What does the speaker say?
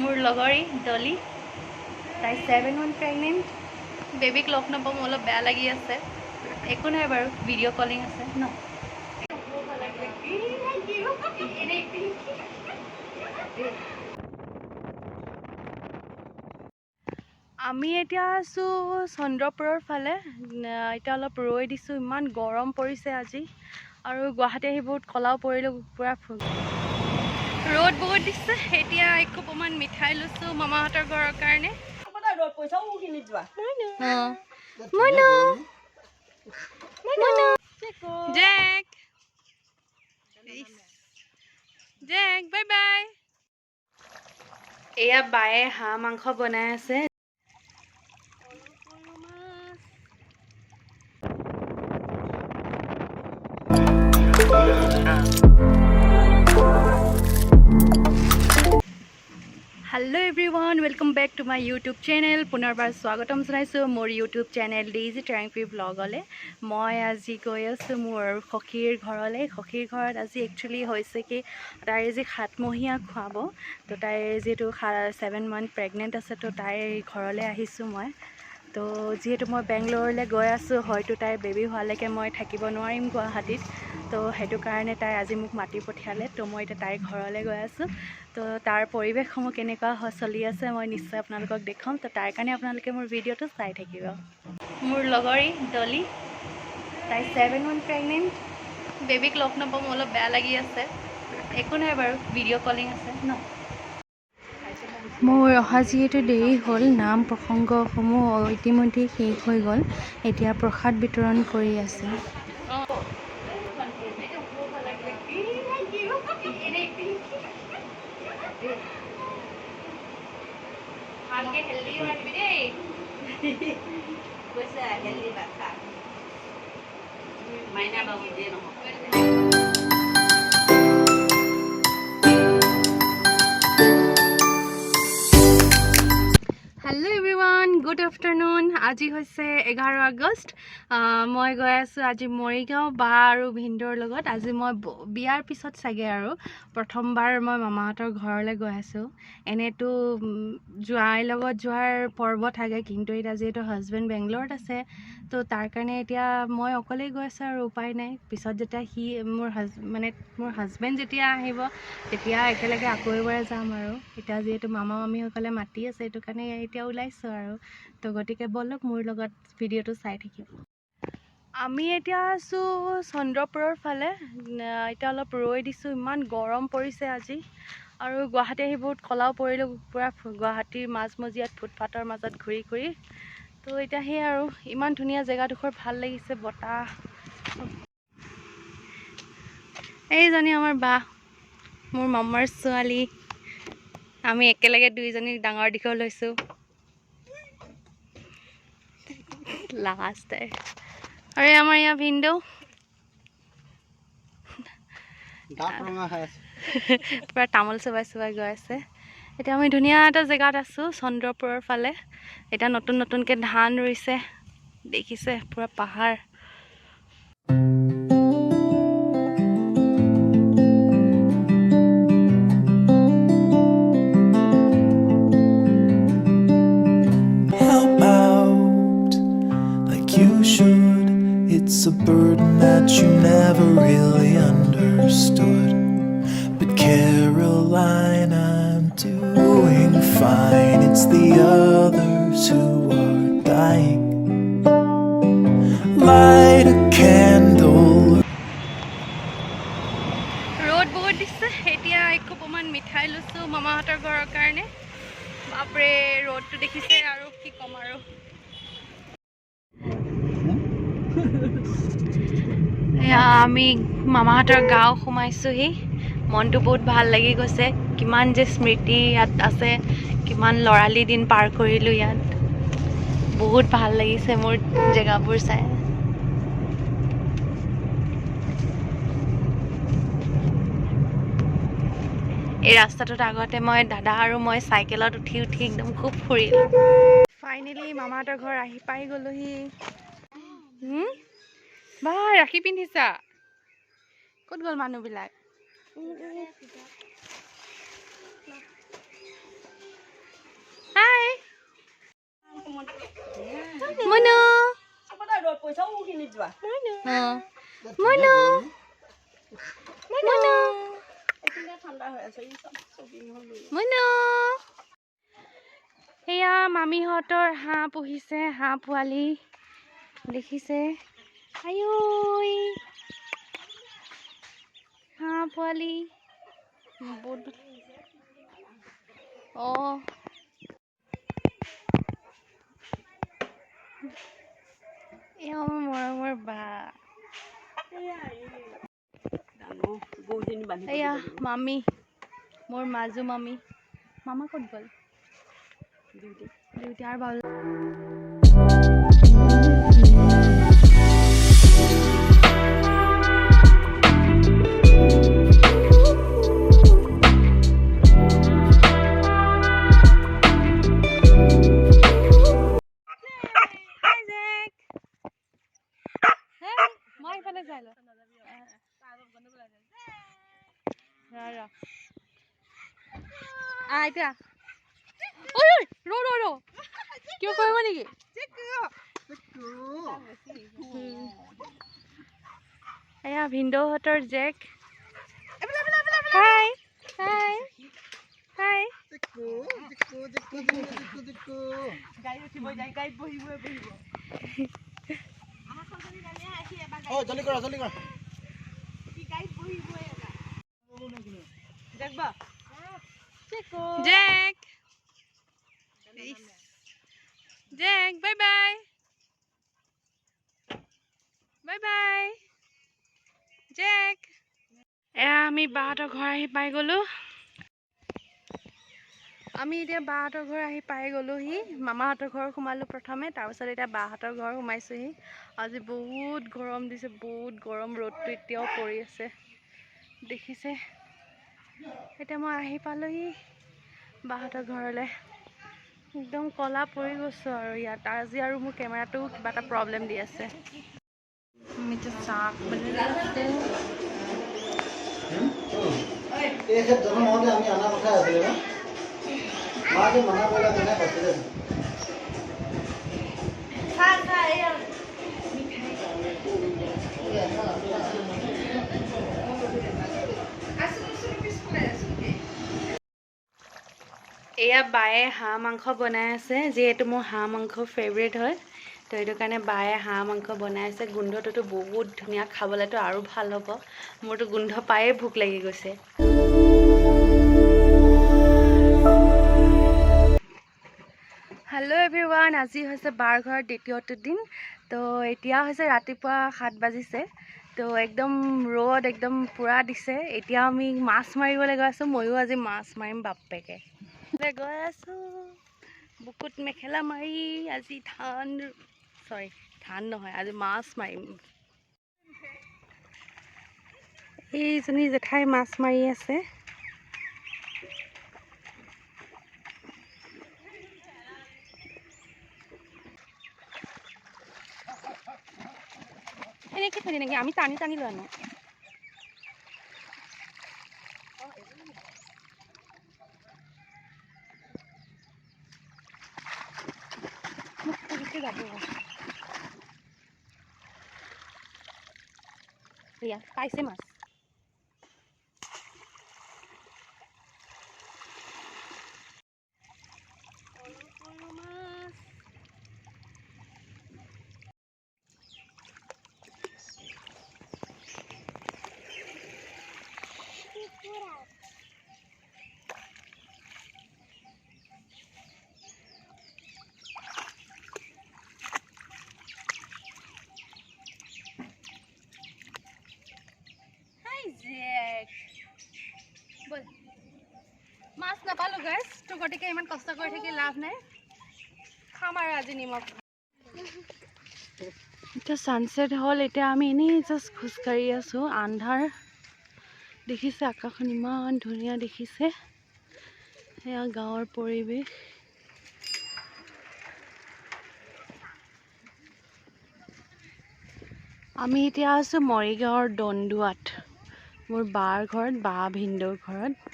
মোৰ লগৰী ডলি তাই 7 month প্ৰেগনেণ্ট বেবীক লগ নাপাওঁ মোৰ অলপ বেয়া লাগি আছে একো নাই বাৰু ভিডিঅ' কলিং আছে ন আমি এতিয়া আছোঁ চন্দ্ৰপুৰৰ ফালে এতিয়া অলপ ৰৈ দিছোঁ ইমান গৰম পৰিছে আজি আৰু গুৱাহাটী আহি বহুত কলাও পৰিলোঁ পূৰা ৰ'দ বহুত দিছে এতিয়া একো অকণমান মিঠাই লৈছোঁ মামাহঁতৰ ঘৰৰ কাৰণে জেক জেক বাই বাই এয়া বায়ে হাঁহ মাংস বনাই আছে hello everyone welcome back to my YouTube channel पुनर्बार स्वागतम जनाइছো मोर यूट्यूब चैनल डेजी टेरांपी ब्लॉगले मैं आज गई आছোঁ मोर सखीर घरले सखीर घरत आज एक्चुअली হৈছে कि ताइर जी 7 মহীয়া खुवाब तो ताइर जेतु 7 month प्रेगनेंट আছে तो ताइर घरले आहिছোঁ मैं तो जेहेतु मैं बेंगलोरले गई आছোঁ हयतो ताइर बेबी होवालेके मैं থাকিব নোৱাৰিম गुवाहाटीत तो हेतु कारणे ताइ आज মোক माति पठियाले तो मैं এতিয়া ताइर घरले गई आছোঁ तो तार परिवेशসমূह केनेকুৱা चलि আছে मैं निश्चय आपनालोকক देखाम तो तार কাৰণে আপোনালোকে মোৰ ভিডিঅ'টো চাই থাকিব মোৰ লগৰী ডলি তাই 7 month প্ৰেগনেন্ট বেবীক লগ নাপাওঁ মোৰ অলপ বেয়া লাগি আছে একো নাই বাৰু ভিডিঅ' কলিং আছে ন মোৰ অহা যিহেতু দেৰি হ'ল নাম প্ৰসংগসমূহ ইতিমধ্যে শেষ হৈ গ'ল এতিয়া প্ৰসাদ বিতৰণ কৰি আছে आगे हेल्दी वाली भी दे वैसे हेल्दी बात खा महीना बाबू दे ना हेलो एवरीवन गुड आफ्टरनून आज হৈছে 11 আগষ্ট মই গৈ আছোঁ আজি মৰিগাঁও বা আৰু ভিন্দৰ লগত আজি মই বিয়াৰ পিছত চাগে আৰু প্ৰথমবাৰ মই মামাহঁতৰ ঘৰলৈ গৈ আছোঁ এনেতো জোৱাইৰ লগত যোৱাৰ পৰ্ব থাকে কিন্তু এটা যেহেতু হাজবেণ্ড বেংগলোৰত আছে তো তাৰ কাৰণে এতিয়া মই অকলেই গৈ আছোঁ আৰু উপায় নাই পিছত যেতিয়া সি মোৰ হাজবেণ্ড যেতিয়া আহিব তেতিয়া একেলগে আকৌ এবাৰ যাম আৰু এতিয়া যেহেতু মামা মামীসকলে মাতি আছে এইটো কাৰণে এতিয়া ওলাইছোঁ আৰু তো গতিকে বলক মোৰ লগত ভিডিঅ'টো চাই থাকিব আমি এতিয়া আছোঁ চন্দ্ৰপুৰৰ ফালে এতিয়া অলপ ৰৈ দিছোঁ ইমান গৰম পৰিছে আজি আৰু গুৱাহাটী আহি বহুত কলাও পৰিলোঁ পূৰা গুৱাহাটীৰ মাজমজিয়াত ফুটপাথৰ মাজত ঘূৰি ঘূৰি তো এতিয়া সেই আৰু ইমান ধুনীয়া জেগাডোখৰ ভাল লাগিছে বতাহ এইজনী আমাৰ বা মোৰ মামাৰ ছোৱালী আমি একেলগে দুইজনী ডাঙৰ দীঘল হৈছোঁ লাষ্ট আৰু আমাৰ ইয়াৰ ভিনদেউ পূৰা তামোল চবাই চবাই গৈ আছে এতিয়া আমি ধুনীয়া এটা জেগাত আছোঁ চন্দ্ৰপুৰৰ ফালে এতিয়া নতুন নতুনকৈ ধান ৰুইছে দেখিছে পূৰা পাহাৰ It's a burden that you never really understood. But Caroline, I'm doing fine. It's the others who are dying. Light a candle. Road বহুত দিছে এতিয়া একো অকণমান মিঠাই লৈছোঁ মামাহঁতৰ ঘৰৰ কাৰণে বাপৰে ৰ'দটো দেখিছে আৰু কি ক'ম আৰু আমি মামাহঁতৰ গাঁও সোমাইছোঁহি মনটো বহুত ভাল লাগি গৈছে কিমান যে স্মৃতি ইয়াত আছে কিমান লৰালি দিন পাৰ কৰিলোঁ ইয়াত বহুত ভাল লাগিছে মোৰ জেগাবোৰ চাই এই ৰাস্তাটোত আগতে মই দাদা আৰু মই চাইকেলত উঠি উঠি একদম খুব ফুৰিলোঁ ফাইনেলি মামাহঁতৰ ঘৰ আহি পাই গ'লোহি বা ৰাখি পিন্ধিছা ক'ত গ'ল মানুহবিলাক এয়া মামীহঁতৰ হাঁহ পুহিছে, হাঁহ পোৱালি দেখিছে। আয়ৈ হাঁহ পোৱালি এয়া মোৰ মৰমৰ বা। এয়া মামী, মোৰ মাজু মামী। মামা ক'ত গ'ল? ডিউটি আৰু ভাল। মই ইফালে যাই লওঁ। এতিয়া ৰ কিয় কৰিব নেকি? এয়া ভিনদেউহঁতৰ Jake. Hi hi hi. Jake Jake bye bye bye bye Jake. এয়া আমি বাহঁতৰ ঘৰ আহি পাই গ'লো। আমি এতিয়া বাহঁতৰ ঘৰ আহি পাই গ'লোহি। মামাহঁতৰ ঘৰ সোমালোঁ প্ৰথমে, তাৰপিছত এতিয়া বাহঁতৰ ঘৰ সোমাইছোহি। আজি বহুত গৰম দিছে, বহুত গৰম। ৰ'দটো এতিয়াও পৰি আছে দেখিছে। এতিয়া মই আহি পালোহি বাহঁতৰ ঘৰলৈ। একদম কলা পৰি গৈছোঁ আৰু ইয়াত। আজি আৰু মোৰ কেমেৰাটো কিবা এটা প্ৰব্লেম দি আছে। এয়া বায়ে হাঁহ মাংস বনাই আছে, যিহেতু মোৰ হাঁহ মাংস ফেভৰেট হয়, তো সেইটো কাৰণে বায়ে হাঁহ মাংস বনাই আছে। গোন্ধটোতো বহুত ধুনীয়া, খাবলৈতো আৰু ভাল হ'ব। মোৰতো গোন্ধ পায়ে ভোক লাগি গৈছে। হেল্ল' এভৰিৱান, আজি হৈছে বাৰ ঘৰৰ দ্বিতীয়টো দিন। তো এতিয়া হৈছে ৰাতিপুৱা 7 বাজিছে। তো একদম ৰ'দ একদম পূৰা দিছে। এতিয়া আমি মাছ মাৰিবলৈ গৈ আছোঁ। ময়ো আজি মাছ মাৰিম বাপেকে গৈ আছোঁ। বুকুত মেখেলা মাৰি আজি ধান নহয়, আজি মাছ মাৰিম। এইজনী জেঠাই মাছ মাৰি আছে। এনেকৈ থৈ নেকি? আমি টানি টানি লৈ আনো। যাব এয়া পাইছে মাছ। মাছ নাপালো গাইছ, তো গতিকে ইমান কষ্ট কৰি থাকি লাভ নাই। খাম আৰু আজি নিমখ। এতিয়া ছানছেট হ'ল। এতিয়া আমি এনেই জাষ্ট খোজকাঢ়ি আছোঁ। আন্ধাৰ দেখিছে, আকাশখন ইমান ধুনীয়া দেখিছে। সেয়া গাঁৱৰ পৰিৱেশ। আমি এতিয়া আছোঁ মৰিগাঁৱৰ দন্দুৱাত, মোৰ বাৰ ঘৰত, বা ভিনদেউৰ ঘৰত।